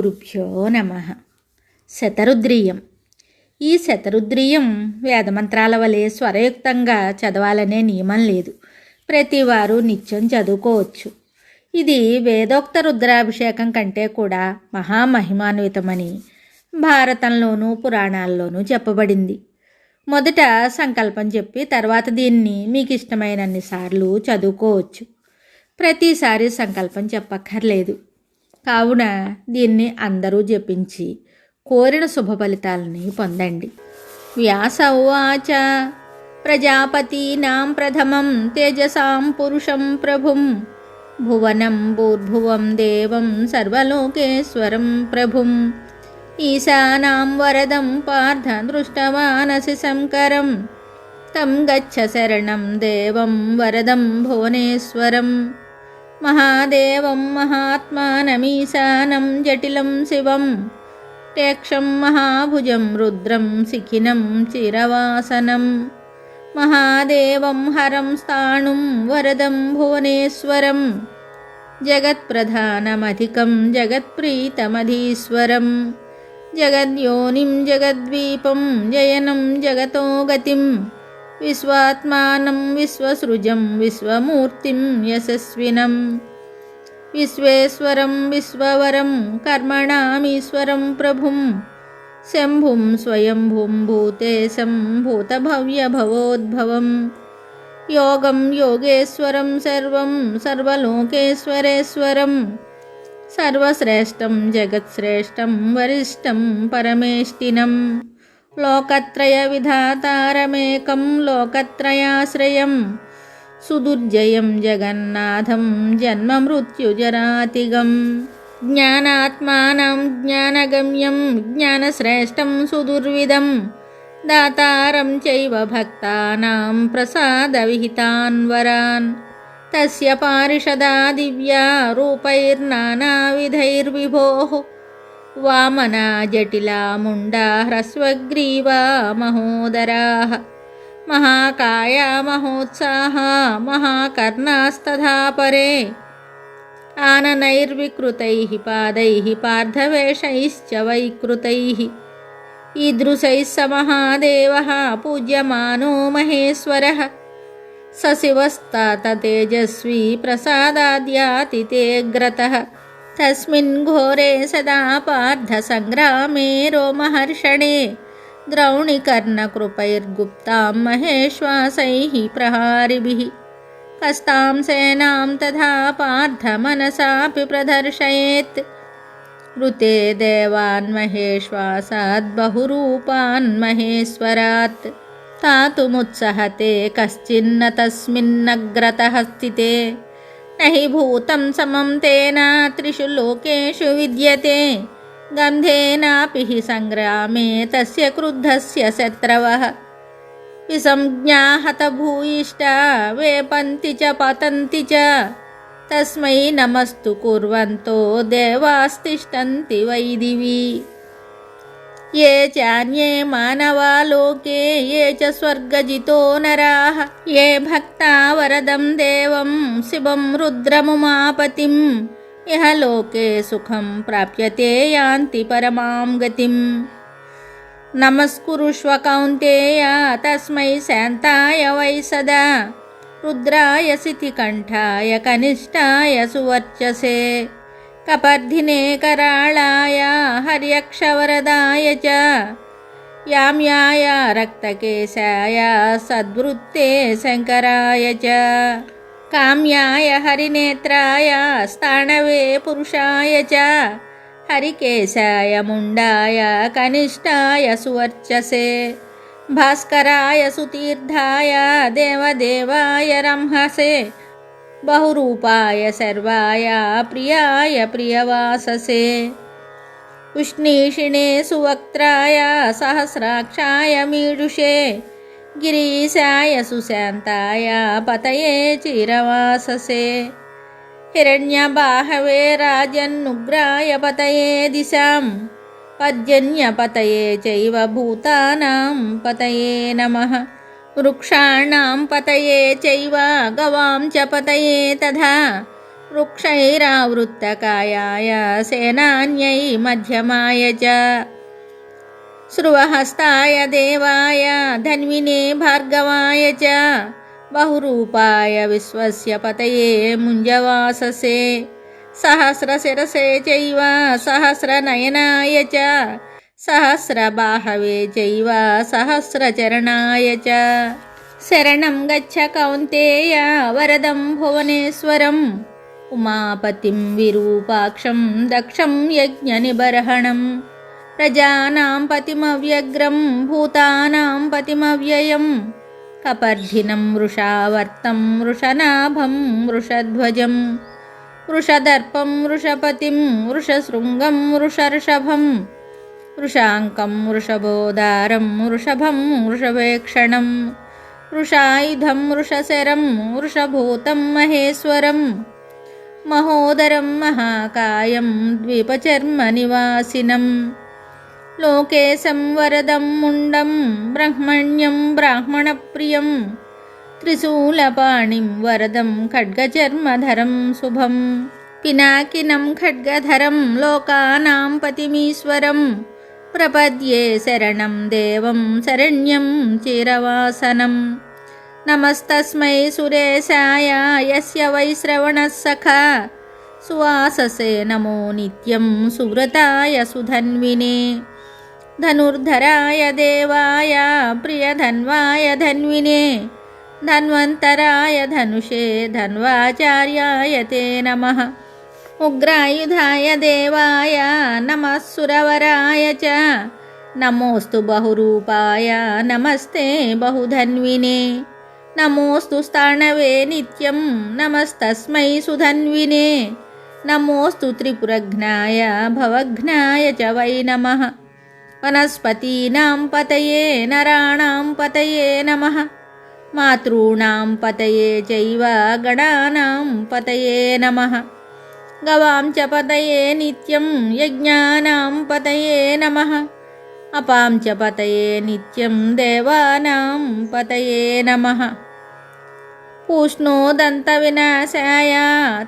శ్రీగురుభ్యో నమః. శతరుద్రీయం. ఈ శతరుద్రీయం వేదమంత్రాల వలె స్వరయుక్తంగా చదవాలనే నియమం లేదు. ప్రతివారు నిత్యం చదువుకోవచ్చు. ఇది వేదోక్త రుద్రాభిషేకం కంటే కూడా మహామహిమాన్వితమని భారతంలోనూ పురాణాల్లోనూ చెప్పబడింది. మొదట సంకల్పం చెప్పి తర్వాత దీన్ని మీకు ఇష్టమైనన్ని సార్లు చదువుకోవచ్చు. ప్రతిసారి సంకల్పం చెప్పక్కర్లేదు. కావున దీన్ని అందరూ జపించి కోరిన శుభ ఫలితాలని పొందండి. వ్యాస ఉవాచ ప్రజాపతీనాం ప్రథమం తేజసాం పురుషం ప్రభుం భువనం భూర్భువం దేవం సర్వలోకేశ్వరం ప్రభుం ఈశానాం వరదం పార్థ దృష్టవానసి శంకరం తం గచ్చ శరణం దేవం వరదం భువనేశ్వరం మహాదేవం మహాత్మానమీశానం జటిలం శివం టేక్షం మహాభుజం రుద్రం శిఖినం చిరవాసనం మహాదేవం హరం స్థాణుం వరదం భువనేశ్వరం జగత్ప్రధానమధికం జగత్ప్రీతమధీశ్వరం జగద్యోనిం జగద్వీపం జయనం జగతో గతిం విశ్వాత్మానం విశ్వసృజం విశ్వమూర్తిం యశస్వినం విశ్వేశ్వరం విశ్వవరం కర్మణామీశ్వరం ప్రభుం శంభుం స్వయంభుం భూతేశం భూతభవ్యభవోద్భవం యోగం యోగేశ్వరం సర్వం సర్వలోకేశ్వరేశ్వరం సర్వశ్రేష్టం జగత్శ్రేష్టం వరిష్టం పరమేష్టినం లోకత్రయ విధాతారమేకం లోకత్రయాశ్రయం సుదుర్జయం జగన్నాథం జన్మ మృత్యుజరాతిగం జ్ఞానాత్మానం జ్ఞానగమ్యం జ్ఞానశ్రేష్టం సుదుర్విదం దాతారం చైవ భక్తానాం ప్రసాదవిహితాన్ వరాన్ తస్య పారిషదా దివ్యా రూపైర్నానావిధైర్విభోః వామనా జటిలా ముండా హ్రస్వగ్రీవా మహోదరాః మహాకాయా మహోత్సాహా మహాకర్ణాస్తథా పరే ఆననైర్వికృతైః పాదైః పార్థవేషైశ్చ వైకృతైః ఈదృశైః స మహాదేవः పూజ్యమానో మహేశ్వరः స శివస్తాత తేజస్వీ ప్రసాదాద్యాతిథేగ్రతః తస్మిన్ ఘోరే సదా పార్థ సంగ్రామే రోమహర్షణే ద్రౌణికర్ణకృపైర్గుప్తాం మహేశ్వాసైః ప్రహారిభిః కస్తాం సేనాం తథా పార్థ మనసాపి ప్రదర్శయేత్ ఋతే దేవాన్ మహేశ్వాసాద్ బహురూపాన్ మహేశ్వరాత్ తాతుముత్సహతే కశ్చిన్న తస్మిన్నగ్రతః స్థితే నహి భూతం సమం తేన త్రిషు లోకేషు విద్యతే గంధేనాపి హి సంగ్రామే తస్య క్రుద్ధస్య శత్రవః విసంజ్ఞాః హతభూయిష్టా వేపంతి చ పతంతి చ తస్మై నమస్తు కుర్వంతో దేవాస్తిష్టంతి వై దివి ఏ చాన్యే మానవా లోకే ఏ చ స్వర్గజితో నరాః ఏ భక్తా వరదం దేవం శివం రుద్రముమాపతిం ఇహ లోకే సుఖం ప్రాప్యతే యాంతి పరమాం గతిం నమస్కురుష్వ కౌంతేయ తస్మై శాంతాయ వై సదా రుద్రాయ శితికంఠాయ కనిష్టాయ సువర్చసే కపర్ధినే కరాళాయ హర్యక్షవరదాయ చ యామ్యాయ రక్తకేశాయ సద్వృత్తే శంకరాయ చ కామ్యాయ హరినేత్రాయ స్థాణవే పురుషాయ చ హరికేశాయ ముండాయ కనిష్టాయ సువర్చసే భాస్కరాయ సుతీర్థాయ దేవదేవాయ రంహసే బహురూపాయ సర్వాయ ప్రియాయ ప్రియవాససే ఉష్ణీషిణే సువక్త్రాయ సహస్రాక్షాయ మీడుషే గిరీశాయ సుశాంతాయ పతయే చిరవాససే హిరణ్యబాహవే రాజన్నుగ్రాయ పతయే దిశాం పద్యన్యపతయే చైవ భూతానాం పతయే నమః వృక్షాణాం పతయే చైవ గవాం చ పతయే తథా वृक्षैरावृत्तकायाय सेनान्यै मध्यमाय च श्रुवहस्ताय देवाय धन्विने भार्गवाय च बहुरूपाय विश्वस्य पतये मुञ्जवाससे सहस्रशिरसे चैव सहस्रनयनाय च सहस्रबाहवे चैव सहस्रचरणाय च शरणं गच्छ कौन्तेय वरदं भुवनेश्वरम् उमापतिं विरूपाक्षं दक्षं यज्ञनिबर्हणं प्रजानां पतिमव्यग्रं भूतानां पतिमव्ययं कपर्धिनं वृषावर्तं वृषनाभं वृषध्वजं वृषदर्पं वृषपतिं वृषशृङ्गं वृषर्षभं वृषाङ्कं वृषभोदारं वृषभं वृषभेक्षणं वृषायुधं वृषशरं वृषभूतं महेश्वरं महोदरं महाकायं द्वीपचर्मनिवासिनं लोकेशं वरदं मुण्डं ब्रह्मण्यं ब्राह्मणप्रियं त्रिशूलपाणिं वरदं खड्गचर्मधरं शुभं पिनाकिनं खड्गधरं लोकानां पतिमीश्वरं प्रपद्ये शरणं देवं शरण्यं चिरवासनं नमस्तस्मै सुरेशाय यस्य वैश्रवणः सखा सुवाससे नमो नित्यं सुव्रताय सुधन्विने धनुर्धराय देवाय प्रियधन्वाय धन्विने धन्वन्तराय धनुषे धन्वाचार्याय ते नमः उग्रायुधाय देवाय नमः सुरवराय च नमोऽस्तु बहुरूपाय नमस्ते बहुधन्विने नमोऽस्तु स्थाणवे नित्यं नमस्तस्मै सुधन्विने नमोऽस्तु त्रिपुरघ्नाय भवघ्नाय च वै नमः वनस्पतीनां पतये नराणां पतये नमः मातॄणां पतये चैव गणानां पतये नमः गवां च पतये नित्यं यज्ञानां पतये नमः अपां च पतये नित्यं देवानां पतये नमः पूष्णोदन्तविनाशाय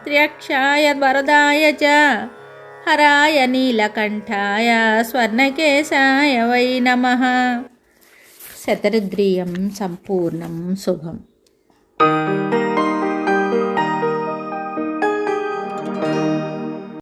त्र्यक्षाय वरदाय च हराय नीलकण्ठाय स्वर्णकेशाय वै नमः। शतरुद्रीयं सम्पूर्णं शुभम्।